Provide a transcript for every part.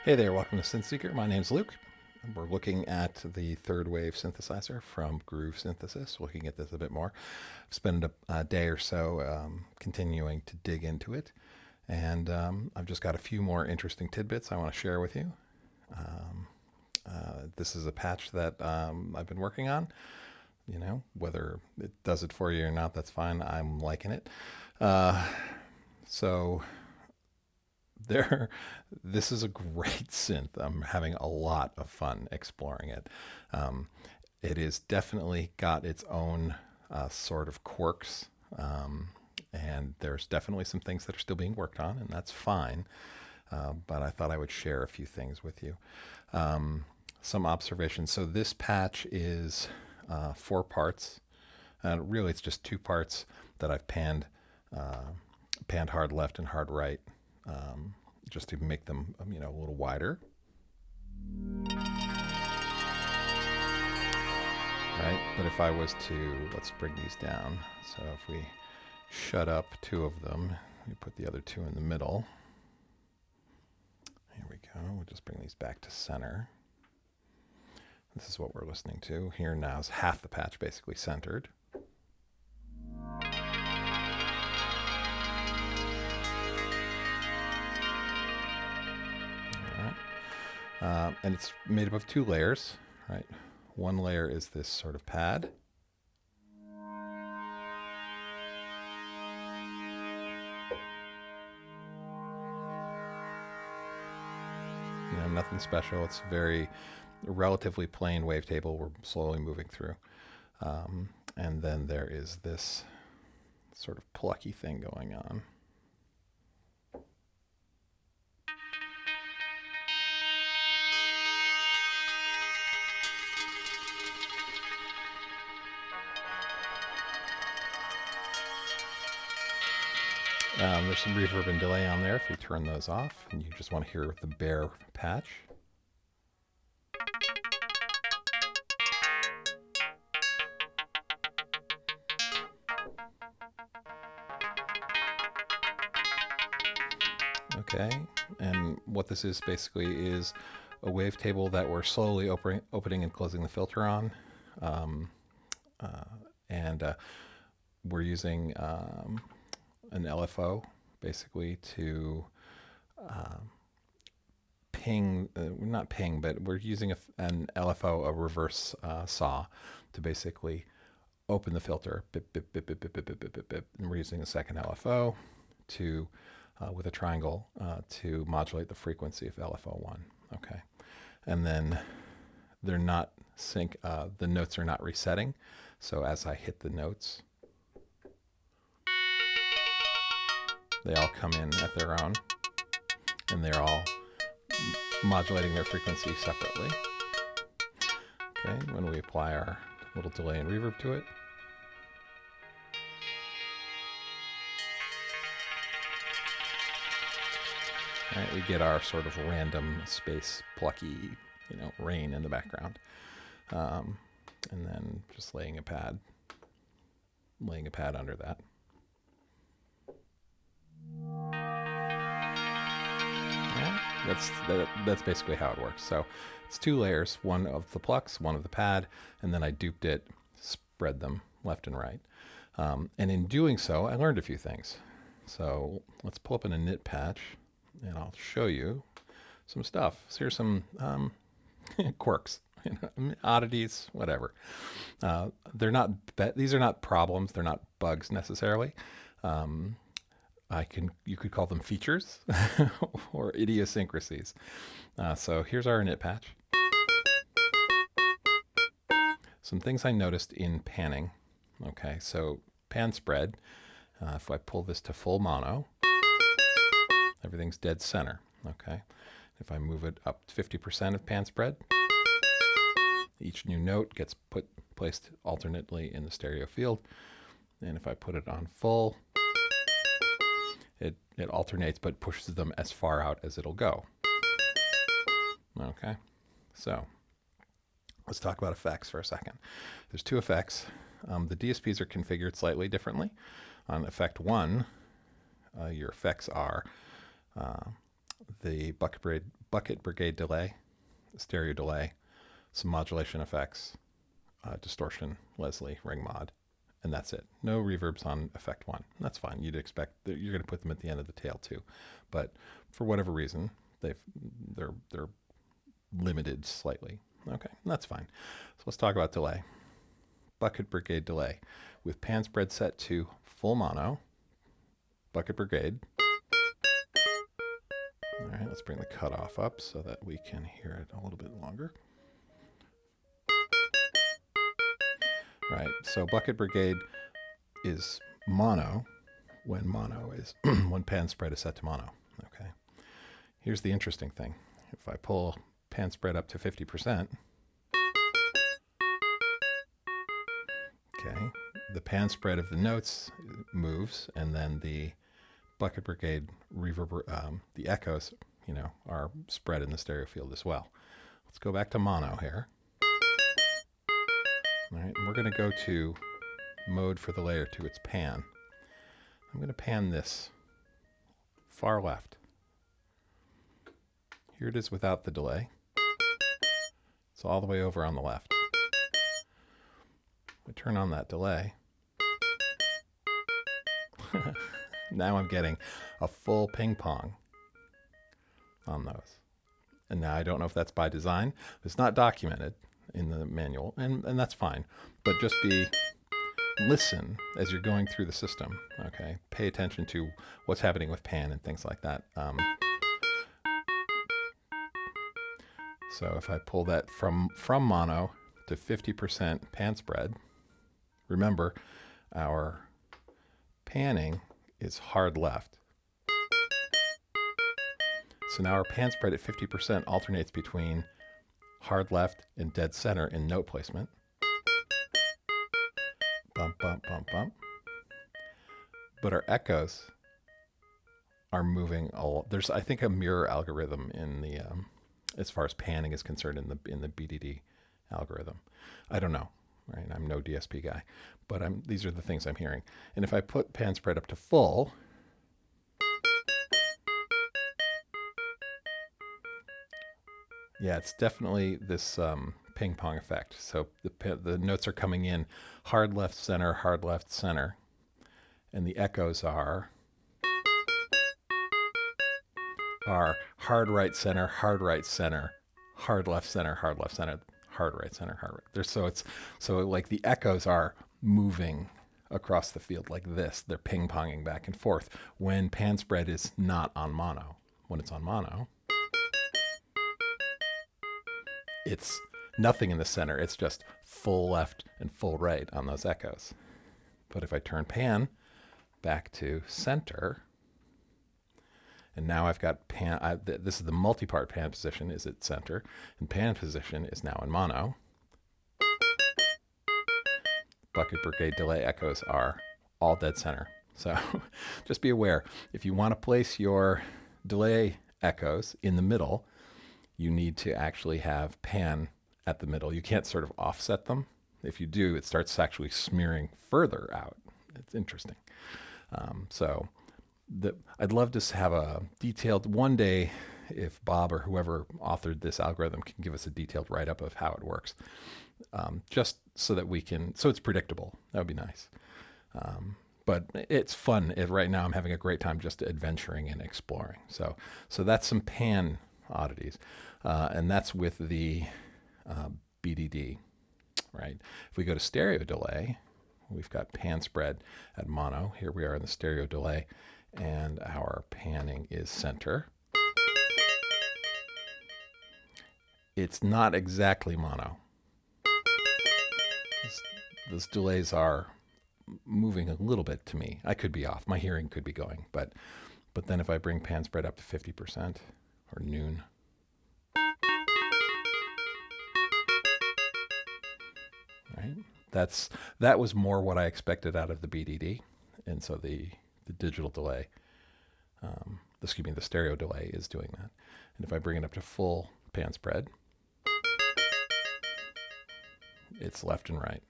Hey there, welcome to Synth Seeker. My name's Luke. We're looking at the third wave synthesizer from Groove Synthesis, looking at this a bit more. I've spent a day or so continuing to dig into it, and I've just got a few more interesting tidbits I want to share with you. This is a patch that I've been working on. You know, whether it does it for you or not, that's fine. I'm liking it. So this is a great synth. I'm having a lot of fun exploring it. It is definitely got its own sort of quirks, and there's definitely some things that are still being worked on, and that's fine. But I thought I would share a few things with you. Some observations. So this patch is 4 parts. Really, it's just 2 parts that I've panned hard left and hard right, just to make them, a little wider. Right, but if I was to, let's bring these down. So if we shut up 2 of them, we put the other 2 in the middle. Here we go. We'll just bring these back to center. This is what we're listening to. Here now is half the patch basically centered. And it's made up of 2 layers, right? One layer is this sort of pad. Nothing special. It's very relatively plain wavetable we're slowly moving through. And then there is this sort of plucky thing going on. There's some reverb and delay on there if you turn those off and you just want to hear the bare patch. Okay, and what this is basically is a wavetable that we're slowly opening and closing the filter on. We're using an LFO basically to ping, not ping, but we're using an LFO, a reverse saw, to basically open the filter, bip, bip, bip, bip, bip, bip, bip, bip, bip, and we're using a second LFO to, with a triangle, to modulate the frequency of LFO1. Okay, and then they're not the notes are not resetting, so as I hit the notes, they all come in at their own, and they're all modulating their frequency separately. Okay, when we apply our little delay and reverb to it, right, we get our sort of random space plucky, rain in the background. And then just laying a pad under that. That's basically how it works. So it's 2 layers, one of the plucks, one of the pad, and then I duped it, spread them left and right. And in doing so, I learned a few things. So let's pull up an init patch, and I'll show you some stuff. So here's some quirks, oddities, whatever. They're not. These are not problems. They're not bugs necessarily. You could call them features or idiosyncrasies. So here's our init patch. Some things I noticed in panning. Okay, so pan spread. If I pull this to full mono, everything's dead center. Okay, if I move it up to 50% of pan spread, each new note gets placed alternately in the stereo field. And if I put it on full, it alternates but pushes them as far out as it'll go. Okay, so let's talk about effects for a second. There's 2 effects. The DSPs are configured slightly differently. On effect 1, your effects are the bucket brigade delay, stereo delay, some modulation effects, distortion, Leslie, ring mod, and that's it. No reverbs on effect 1. That's fine. You'd expect that you're going to put them at the end of the tail too, but for whatever reason, they're limited slightly. Okay, that's fine. So let's talk about delay. Bucket brigade delay with pan spread set to full mono. Bucket brigade. All right, let's bring the cutoff up so that we can hear it a little bit longer. Right, so bucket brigade is mono when mono is when pan spread is set to mono. Okay, here's the interesting thing. If I pull pan spread up to 50%, okay, the pan spread of the notes moves, and then the bucket brigade reverb, the echoes, are spread in the stereo field as well. Let's go back to mono here. All right, and we're going to go to mode for the layer 2. It's pan. I'm going to pan this far left. Here it is without the delay. It's all the way over on the left. I turn on that delay. Now I'm getting a full ping pong on those. And now I don't know if that's by design. It's not documented in the manual, and that's fine. But just listen as you're going through the system, okay? Pay attention to what's happening with pan and things like that. So if I pull that from mono to 50% pan spread, remember our panning is hard left. So now our pan spread at 50% alternates between hard left and dead center in note placement. Bump, bump, bump, bump. But our echoes are moving there's, I think, a mirror algorithm in the as far as panning is concerned in the BDD algorithm. I don't know, right? I'm no DSP guy, but these are the things I'm hearing. And if I put pan spread up to full, yeah, it's definitely this ping pong effect. So the notes are coming in hard left, center, and the echoes are hard right, center, hard right, center, hard left, center, hard left, center, hard right, center, hard right. So like the echoes are moving across the field like this. They're ping ponging back and forth when pan spread is not on mono. When it's on mono, it's nothing in the center. It's just full left and full right on those echoes. But if I turn pan back to center, and now I've got pan, this is the multi-part pan position is at center, and pan position is now in mono. Bucket brigade delay echoes are all dead center. So just be aware, if you want to place your delay echoes in the middle, you need to actually have pan at the middle. You can't sort of offset them. If you do, it starts actually smearing further out. It's interesting. I'd love to have a detailed, one day, if Bob or whoever authored this algorithm can give us a detailed write-up of how it works, just so that so it's predictable. That would be nice. But it's fun. Right now I'm having a great time just adventuring and exploring. So that's some pan oddities. And that's with the BDD, right? If we go to stereo delay, we've got pan spread at mono. Here we are in the stereo delay, and our panning is center. It's not exactly mono. Those delays are moving a little bit to me. I could be off. My hearing could be going. But then if I bring pan spread up to 50% or noon, right? That was more what I expected out of the BDD. And so the digital delay, the stereo delay is doing that. And if I bring it up to full pan spread, it's left and right.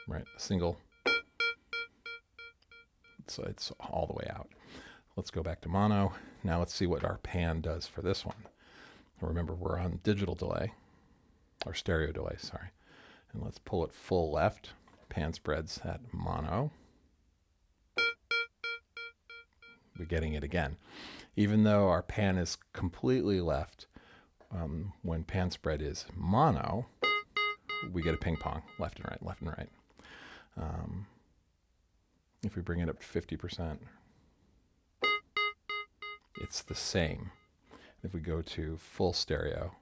Right, single. So it's all the way out. Let's go back to mono. Now let's see what our pan does for this one. Remember, we're on digital delay, or stereo delay, sorry. And let's pull it full left. Pan spreads at mono. We're getting it again. Even though our pan is completely left, when pan spread is mono, we get a ping pong, left and right, left and right. If we bring it up to 50%, it's the same. If we go to full stereo,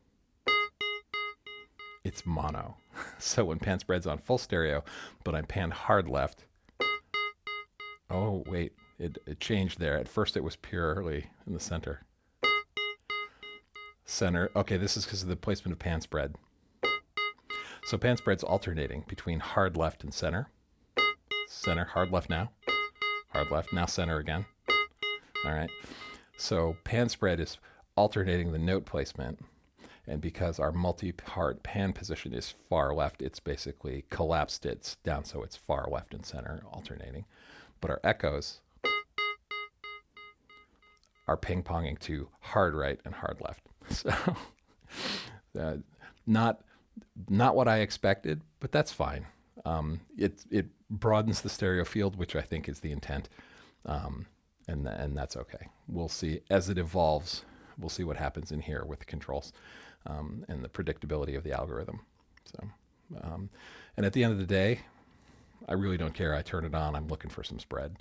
it's mono. So when pan spread's on full stereo, but I'm pan hard left, oh wait, it changed there. At first it was purely in the center. Center, okay, this is because of the placement of pan spread. So pan spread's alternating between hard left and center. Center, hard left now. Hard left, now center again. All right. So pan spread is alternating the note placement. And because our multi-part pan position is far left, it's basically collapsed it down so it's far left and center alternating. But our echoes are ping-ponging to hard right and hard left. So not what I expected, but that's fine. It broadens the stereo field, which I think is the intent, and that's okay. We'll see as it evolves. We'll see what happens in here with the controls and the predictability of the algorithm. So, and at the end of the day, I really don't care. I turn it on. I'm looking for some spread.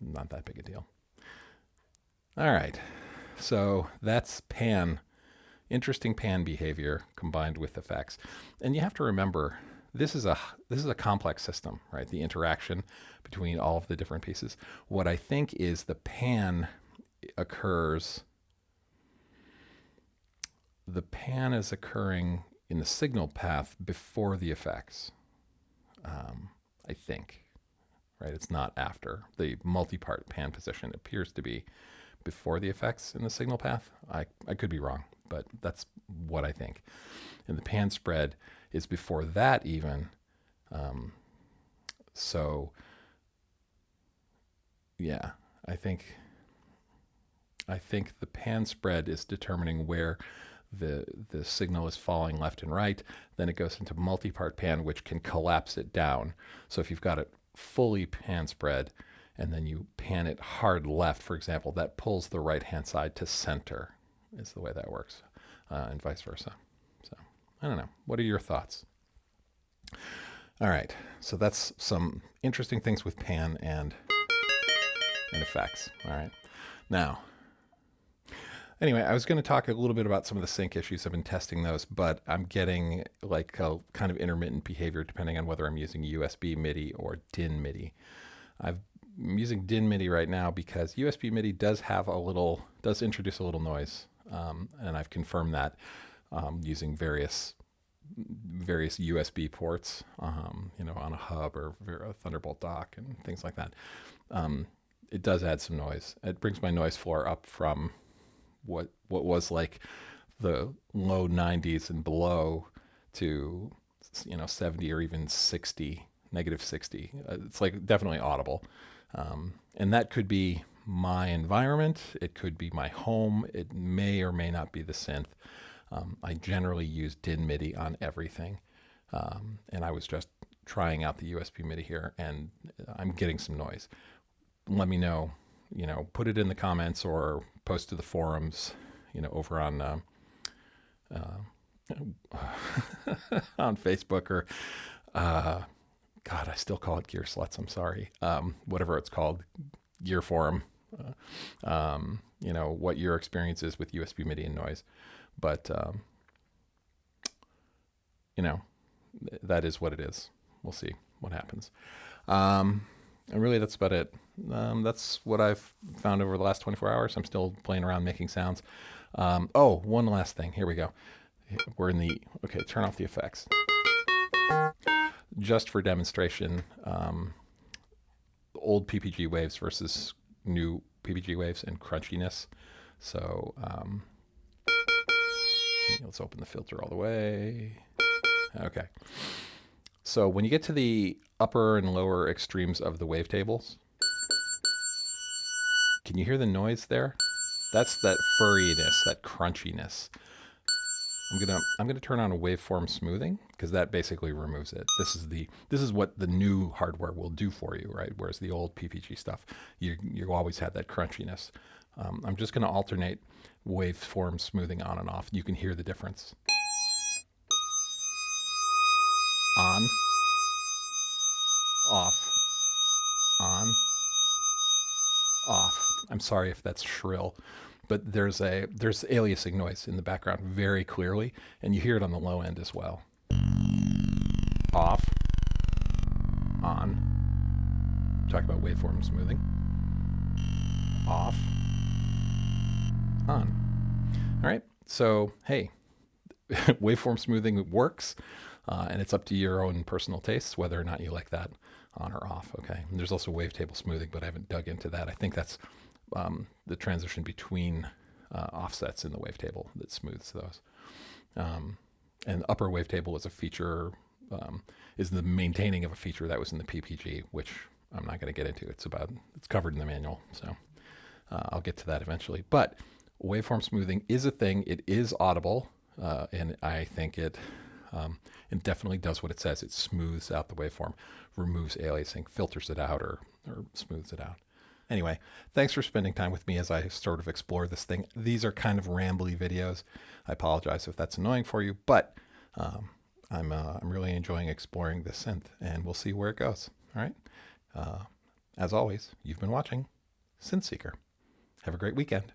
Not that big a deal. All right. So that's pan. Interesting pan behavior combined with effects. And you have to remember, this is a complex system, right? The interaction between all of the different pieces. What I think is the pan occurs, the pan is occurring in the signal path before the effects, I think, right? It's not after. The multi-part pan position appears to be before the effects in the signal path. I could be wrong, but that's what I think. And the pan spread is before that even. So yeah, I think the pan spread is determining where the signal is falling left and right. Then it goes into multi-part pan, which can collapse it down. So if you've got it fully pan spread, and then you pan it hard left, for example, that pulls the right-hand side to center, is the way that works, and vice versa. So, I don't know. What are your thoughts? All right, so that's some interesting things with pan and effects. All right. Now, anyway, I was going to talk a little bit about some of the sync issues. I've been testing those, but I'm getting like a kind of intermittent behavior depending on whether I'm using USB MIDI or DIN MIDI. I'm using DIN MIDI right now because USB MIDI does introduce a little noise, and I've confirmed that using various USB ports, on a hub or a Thunderbolt dock and things like that. It does add some noise. It brings my noise floor up from what was like the low 90s and below to 70 or even 60, negative 60. It's like definitely audible. And that could be my environment. It could be my home. It may or may not be the synth. I generally use DIN MIDI on everything. And I was just trying out the USB MIDI here, and I'm getting some noise. Let me know, put it in the comments or post to the forums, over on on Facebook or, God, I still call it Gear Sluts. I'm sorry. Whatever it's called, Gear Forum. What your experience is with USB MIDI and noise, but that is what it is. We'll see what happens. And really, that's about it. That's what I've found over the last 24 hours. I'm still playing around making sounds. One last thing. Here we go. We're in okay, turn off the effects. Just for demonstration, old PPG waves versus new PPG waves and crunchiness. So let's open the filter all the way. Okay. So when you get to the upper and lower extremes of the wavetables, Can you hear the noise there? That's that furriness, that crunchiness. I'm gonna turn on a waveform smoothing because that basically removes it. This is what the new hardware will do for you, right? Whereas the old PPG stuff, you always had that crunchiness. I'm just gonna alternate waveform smoothing on and off. You can hear the difference. On, off, on, off. I'm sorry if that's shrill, but there's aliasing noise in the background very clearly, and you hear it on the low end as well. Off, on. Talk about waveform smoothing. Off, on. All right. So hey, waveform smoothing works, and it's up to your own personal tastes whether or not you like that on or off. Okay. And there's also wavetable smoothing, but I haven't dug into that. I think that's the transition between offsets in the wavetable that smooths those. And upper wavetable is a feature, is the maintaining of a feature that was in the PPG, which I'm not going to get into. It's covered in the manual, so I'll get to that eventually. But waveform smoothing is a thing. It is audible, and I think it definitely does what it says. It smooths out the waveform, removes aliasing, filters it out, or smooths it out. Anyway, thanks for spending time with me as I sort of explore this thing. These are kind of rambly videos. I apologize if that's annoying for you, but I'm really enjoying exploring this synth, and we'll see where it goes. All right. As always, you've been watching Synth Seeker. Have a great weekend.